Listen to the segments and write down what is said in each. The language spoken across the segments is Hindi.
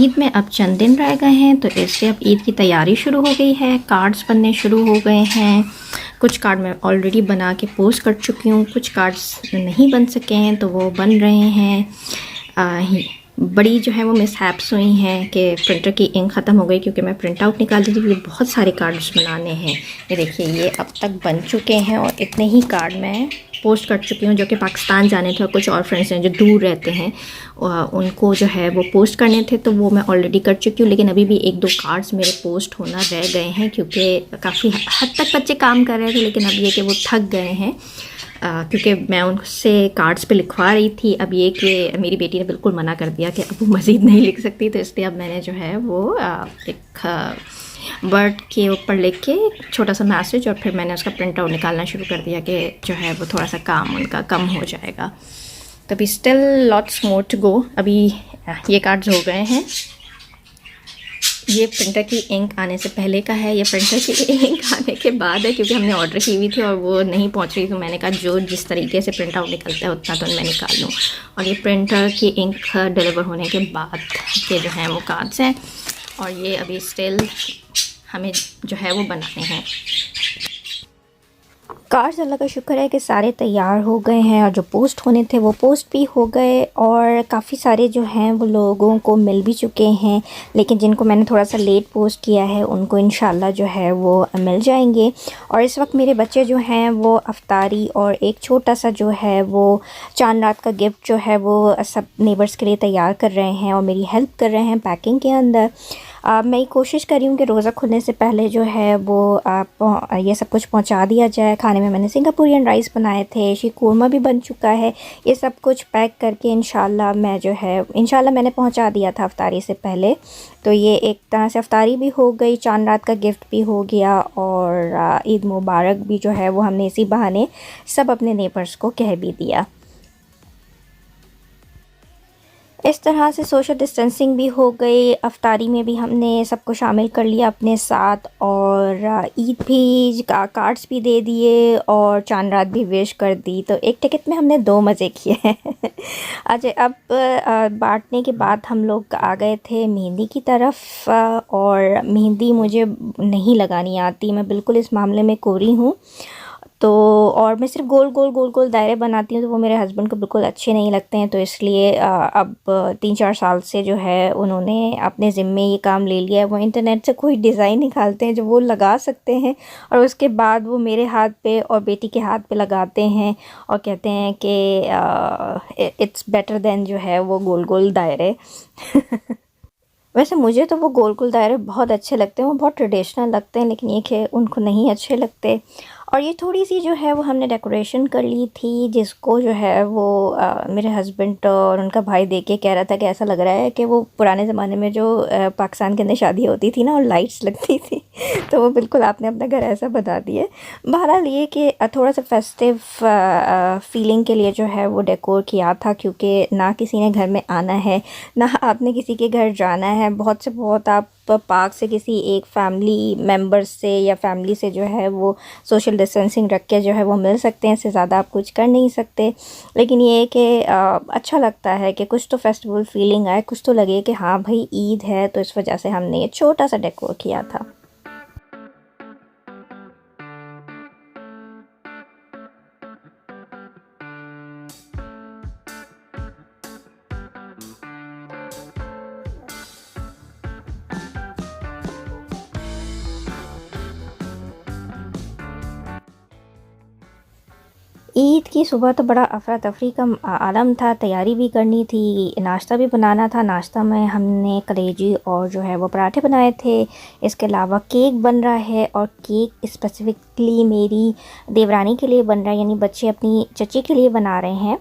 ईद में अब चंद दिन रह गए हैं, तो इससे अब ईद की तैयारी शुरू हो गई है। कार्ड्स बनने शुरू हो गए हैं। कुछ कार्ड मैं ऑलरेडी बना के पोस्ट कर चुकी हूँ, कुछ कार्ड्स नहीं बन सके हैं तो वो बन रहे हैं। बड़ी जो है वो मिसहैप्स हुई हैं कि प्रिंटर की इंक ख़त्म हो गई, क्योंकि मैं प्रिंट आउट निकाल दी थी। बहुत सारे कार्ड्स बनाने हैं। ये देखिए, ये अब तक बन चुके हैं और इतने ही कार्ड मैं पोस्ट कर चुकी हूँ जो कि पाकिस्तान जाने थे, और कुछ और फ्रेंड्स हैं जो दूर रहते हैं उनको जो है वो पोस्ट करने थे, तो वो मैं ऑलरेडी कर चुकी हूँ। लेकिन अभी भी एक दो कार्ड्स मेरे पोस्ट होना रह गए हैं, क्योंकि काफ़ी हद तक बच्चे काम कर रहे थे, लेकिन अब ये कि वो थक गए हैं, क्योंकि मैं उनसे कार्ड्स पे लिखवा रही थी। अब ये कि मेरी बेटी ने बिल्कुल मना कर दिया कि अब वो मज़ीद नहीं लिख सकती, तो इसलिए अब मैंने जो है वो एक वर्ड के ऊपर लिख के छोटा सा मैसेज, और फिर मैंने उसका प्रिंट आउट निकालना शुरू कर दिया कि जो है वो थोड़ा सा काम उनका कम हो जाएगा। तो अभी still lots more to go. अभी ये कार्ड्स हो गए हैं। ये प्रिंटर की इंक आने से पहले का है, ये प्रिंटर की इंक आने के बाद है, क्योंकि हमने ऑर्डर की हुई थी और वो नहीं पहुंच रही, तो मैंने कहा जो जिस तरीके से प्रिंट आउट निकलता है उतना तो मैं निकाल लूँ। और ये प्रिंटर की इंक डिलीवर होने के बाद के जो हैं वो कार्ड्स हैं, और ये अभी स्टिल हमें जो है वो बनाने हैं। कार्ड्स अल्लाह का शुक्र है कि सारे तैयार हो गए हैं, और जो पोस्ट होने थे वो पोस्ट भी हो गए, और काफ़ी सारे जो हैं वो लोगों को मिल भी चुके हैं। लेकिन जिनको मैंने थोड़ा सा लेट पोस्ट किया है उनको इंशाल्लाह जो है वो मिल जाएंगे। और इस वक्त मेरे बच्चे जो हैं वो अफ्तारी और एक छोटा सा जो है वो चांद रात का गिफ्ट जो है वो सब नेबर्स के लिए तैयार कर रहे हैं, और मेरी हेल्प कर रहे हैं पैकिंग के अंदर। मैं कोशिश कर रही हूँ कि रोज़ा खुलने से पहले जो है वो ये सब कुछ पहुँचा दिया जाए। खाने में मैंने सिंगापुरियन राइस बनाए थे, शीर कोरमा भी बन चुका है। ये सब कुछ पैक करके इंशाल्लाह मैं जो है इंशाल्लाह मैंने पहुँचा दिया था अफ्तारी से पहले। तो ये एक तरह से अफ्तारी भी हो गई, चांद रात का गिफ्ट भी हो गया, और ईद मुबारक भी जो है वो हमने इसी बहाने सब अपने नेबर्स को कह भी दिया। इस तरह से सोशल डिस्टेंसिंग भी हो गई। अफ्तारी में भी हमने सबको शामिल कर लिया अपने साथ, और ईद भी कार्ड्स भी दे दिए और चांद रात भी विश कर दी। तो एक टिकट में हमने दो मज़े किए हैं। अच्छा, अब बांटने के बाद हम लोग आ गए थे मेहंदी की तरफ, और मेहंदी मुझे नहीं लगानी आती, मैं बिल्कुल इस मामले में कोरी हूँ। तो और मैं सिर्फ गोल गोल गोल गोल दायरे बनाती हूँ, तो वो मेरे हस्बैंड को बिल्कुल अच्छे नहीं लगते हैं। तो इसलिए अब 3-4 साल से जो है उन्होंने अपने ज़िम्मे ये काम ले लिया है। वो इंटरनेट से कोई डिज़ाइन निकालते हैं जो वो लगा सकते हैं, और उसके बाद वो मेरे हाथ पे और बेटी के हाथ पे लगाते हैं, और कहते हैं कि इट्स बेटर देन जो है वो गोल गोल दायरे। वैसे मुझे तो वो गोल गोल दायरे बहुत अच्छे लगते हैं, वो बहुत ट्रेडिशनल लगते हैं, लेकिन ये कि उनको नहीं अच्छे लगते। और ये थोड़ी सी जो है वो हमने डेकोरेशन कर ली थी, जिसको जो है वो मेरे हस्बैंड और उनका भाई देख के कह रहा था कि ऐसा लग रहा है कि वो पुराने ज़माने में जो पाकिस्तान के अंदर शादी होती थी ना और लाइट्स लगती थी। तो वो बिल्कुल आपने अपना घर ऐसा बता दिया। बहरहाल ये कि थोड़ा सा फेस्टिव फीलिंग के लिए जो है वो डेकोर किया था, क्योंकि ना किसी ने घर में आना है, ना आपने किसी के घर जाना है। बहुत से बहुत आप पार्क से किसी एक फैमिली मेम्बर से या फैमिली से जो है वो सोशल डिस्टेंसिंग रख के जो है वो मिल सकते हैं, इससे ज़्यादा आप कुछ कर नहीं सकते। लेकिन ये कि अच्छा लगता है कि कुछ तो फेस्टिवल फीलिंग आए, कुछ तो लगे कि हाँ भाई ईद है, तो इस वजह से हमने ये छोटा सा डेकोर किया था। ईद की सुबह तो बड़ा अफरा तफरी का आलम था। तैयारी भी करनी थी, नाश्ता भी बनाना था। नाश्ता में हमने कलेजी और जो है वो पराठे बनाए थे। इसके अलावा केक बन रहा है, और केक स्पेसिफ़िकली मेरी देवरानी के लिए बन रहा है, यानी बच्चे अपनी चची के लिए बना रहे हैं।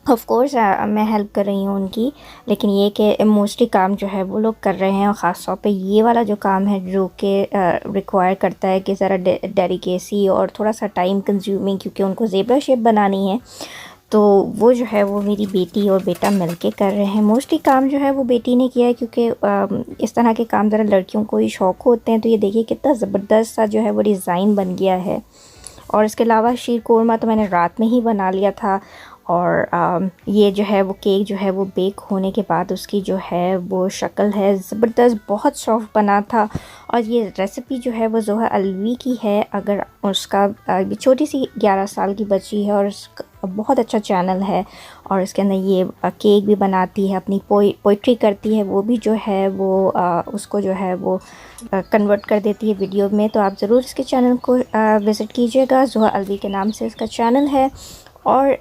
ऑफ़ कोर्स मैं हेल्प कर रही हूँ उनकी, लेकिन ये कि मोस्टली काम जो है वो लोग कर रहे हैं, और ख़ास तौर पे ये वाला जो काम है जो कि रिक्वायर करता है कि ज़रा डेलिकेसी और थोड़ा सा टाइम कंज्यूमिंग, क्योंकि उनको ज़ेब्रा शेप बनानी है, तो वो जो है वो मेरी बेटी और बेटा मिलके कर रहे हैं। मोस्टली काम जो है वो बेटी ने किया है, क्योंकि इस तरह के काम ज़रा लड़कियों को ही शौक़ होते हैं। तो ये देखिए कितना ज़बरदस्त सा जो है वो डिज़ाइन बन गया है। और इसके अलावा शीर कोरमा तो मैंने रात में ही बना लिया था, और ये जो है वो केक जो है वो बेक होने के बाद उसकी जो है वो शक्ल है ज़बरदस्त, बहुत सॉफ्ट बना था। और ये रेसिपी जो है वो ज़ोहा अलवी की है। अगर उसका छोटी सी 11 साल की बच्ची है और बहुत अच्छा चैनल है और इसके अंदर ये केक भी बनाती है, अपनी पोइट्री करती है, वो भी जो है वो उसको जो है वो कन्वर्ट कर देती है वीडियो में। तो आप ज़रूर इसके चैनल को विज़िट कीजिएगा, ज़ोहा अलवी के नाम से इसका चैनल है। और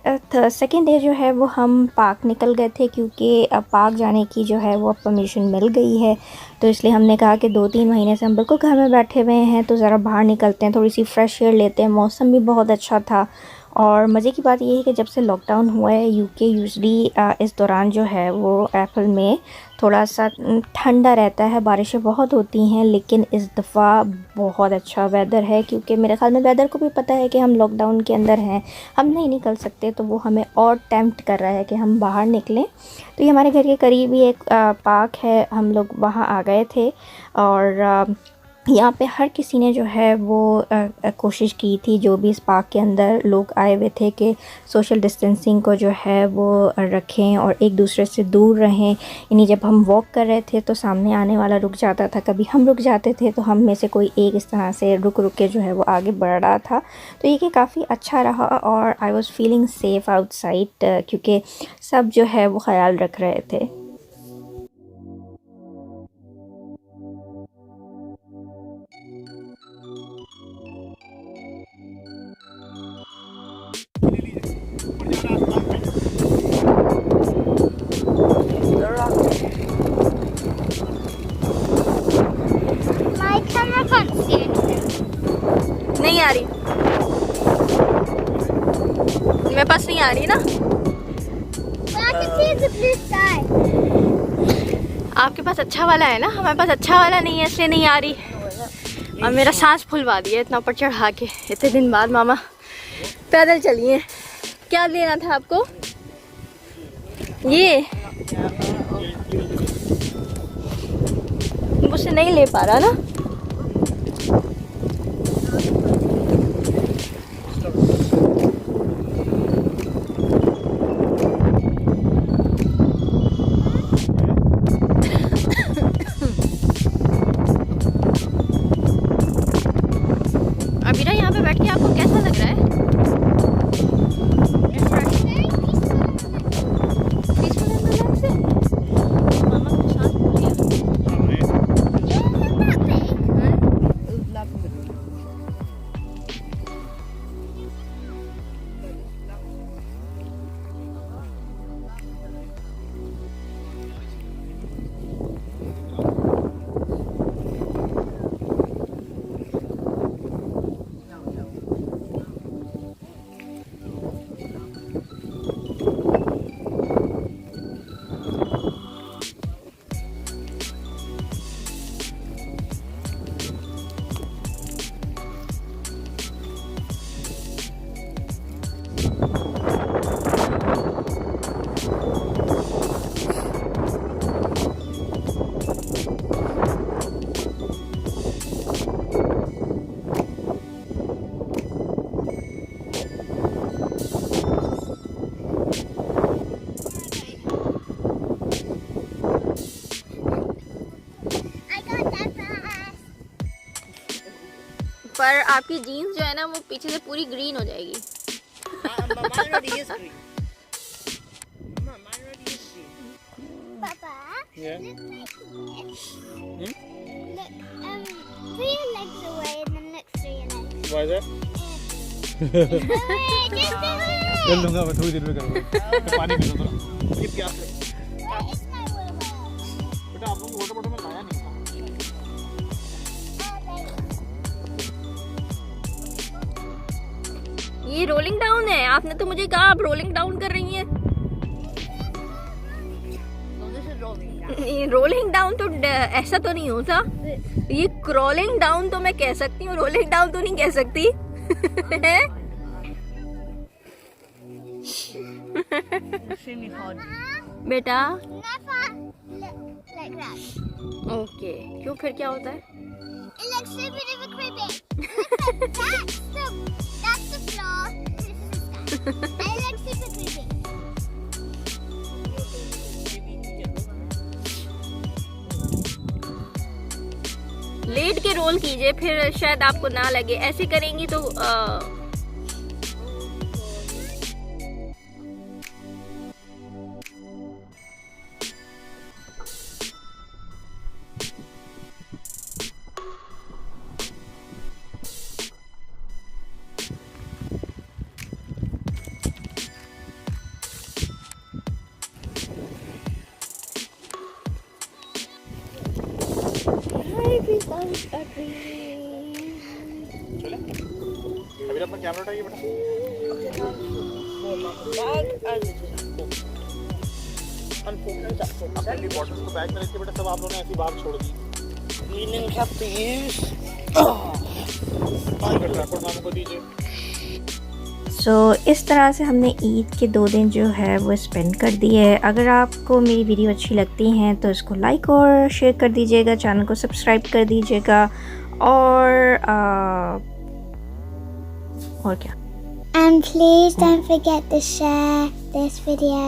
सेकेंड डे जो है वो हम पार्क निकल गए थे, क्योंकि पार्क जाने की जो है वो परमिशन मिल गई है। तो इसलिए हमने कहा कि 2-3 महीने से हम बिल्कुल घर में बैठे हुए हैं, तो ज़रा बाहर निकलते हैं, थोड़ी सी फ्रेश एयर लेते हैं। मौसम भी बहुत अच्छा था। और मज़े की बात ये है कि जब से लॉकडाउन हुआ है यूके, यूजली इस दौरान जो है वो अप्रैल में थोड़ा सा ठंडा रहता है, बारिशें बहुत होती हैं, लेकिन इस दफ़ा बहुत अच्छा वेदर है। क्योंकि मेरे ख़्याल में वेदर को भी पता है कि हम लॉकडाउन के अंदर हैं, हम नहीं निकल सकते, तो वो हमें और टेम्प्ट कर रहा है कि हम बाहर निकलें। तो ये हमारे घर के करीब ही एक पार्क है, हम लोग वहाँ आ गए थे। और यहाँ पे हर किसी ने जो है वो कोशिश की थी, जो भी इस पार्क के अंदर लोग आए हुए थे, कि सोशल डिस्टेंसिंग को जो है वो रखें और एक दूसरे से दूर रहें। यानी जब हम वॉक कर रहे थे तो सामने आने वाला रुक जाता था, कभी हम रुक जाते थे, तो हम में से कोई एक इस तरह से रुक रुक के जो है वो आगे बढ़ रहा था। तो ये कि काफ़ी अच्छा रहा और I was feeling safe outside, क्योंकि सब जो है वो ख्याल रख रहे थे। नहीं आ रही, मेरे पास नहीं आ रही ना। आपके पास अच्छा वाला है ना, हमारे पास अच्छा वाला नहीं है, इसलिए नहीं आ रही। और मेरा सांस फुलवा दिया इतना ऊपर चढ़ा के। इतने दिन बाद मामा पैदल चलिए। क्या लेना था आपको? ये मुझसे नहीं ले पा रहा ना। अभी ना यहाँ पे बैठ के आपको कैसा लग रहा है? पर आपकी जीन्स जो है ना वो पीछे से पूरी ग्रीन हो जाएगी। कर लूंगा मैं, थोड़ी देर में करूंगा। पानी पी लो थोड़ा, ये प्यास लगी। बेटा आप लोग वाटर बॉटल में लाया नहीं था। ये रोलिंग डाउन है, आपने तो मुझे कहा आप रोलिंग डाउन कर रही हैं। ये रोलिंग डाउन तो ऐसा तो नहीं होता, ये क्रॉलिंग डाउन तो मैं कह सकती हूँ, रोलिंग डाउन तो नहीं कह सकती। बेटा ओके, क्यों फिर क्या होता है? That's the floor. I like super creepy. Late के रोल कीजिए, फिर शायद आपको ना लगे। ऐसे करेंगी तो चले अभी अपना कैमरा उठाइए बेटा। अपनी बॉटल्स को बैग में रखिए बेटा, सब आप लोगों ने ऐसी बाहर छोड़ दी। मामू को दीजिए। सो इस तरह से हमने ईद के 2 दिन जो है वो स्पेंड कर दिए। अगर आपको मेरी वीडियो अच्छी लगती हैं तो इसको लाइक और शेयर कर दीजिएगा, चैनल को सब्सक्राइब कर दीजिएगा और क्या। And please don't forget to share this video.